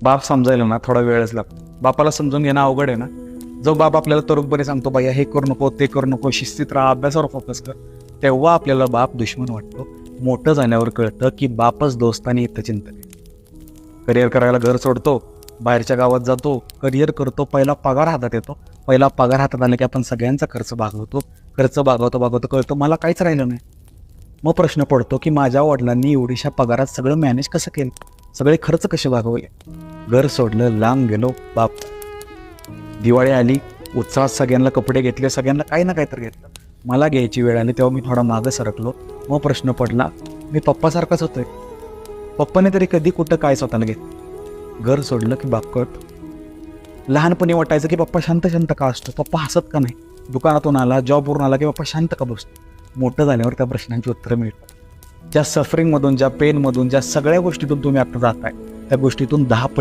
बाप समजायला ना थोडा वेळच लागतो. बापाला समजून घेणं अवघड आहे ना. जो बाप आपल्याला तरुणपणे सांगतो बाया हे करू नको ते करू नको, शिस्तीत राहा, अभ्यासावर फोकस कर, तेव्हा आपल्याला बाप दुश्मन वाटतो. मोठं झाल्यावर कळतं की बापच दोस्तानी इथं चिंतन आहे. करिअर करायला घर सोडतो, बाहेरच्या गावात जातो, करिअर करतो, पहिला पगार हातात येतो. पहिला पगार हातात आला की आपण सगळ्यांचा खर्च भागवतो. खर्च भागवतो कळतं मला काहीच राहिलं नाही. मग प्रश्न पडतो की माझ्या वडिलांनी एवढीशा पगारात सगळं मॅनेज कसं केलं, सगळे खर्च कसे भागवले. घर सोडलं, लांब गेलो. बाप दिवाळी आली, उत्साहात सगळ्यांना कपडे घेतले, सगळ्यांना काही ना काही तर घेतलं. मला घ्यायची वेळ आली तेव्हा मी थोडा मागं सरकलो. मग प्रश्न पडला, मी पप्पासारखाच होतोय. पप्पाने तरी कधी कुठं काय स्वतःला घेतलं. घर सोडलं की बाप कळतो. लहानपणी वाटायचं की पप्पा शांत शांत का असतो, पप्पा हसत का नाही, दुकानातून आला, जॉबवरून आला की पप्पा शांत का बसतो. मोठं झाल्यावर त्या प्रश्नांची उत्तरं मिळतात. ज्या सफरिंगमधून, ज्या पेनमधून, ज्या सगळ्या गोष्टीतून तुम्ही आता जाताय त्या गोष्टीतून 10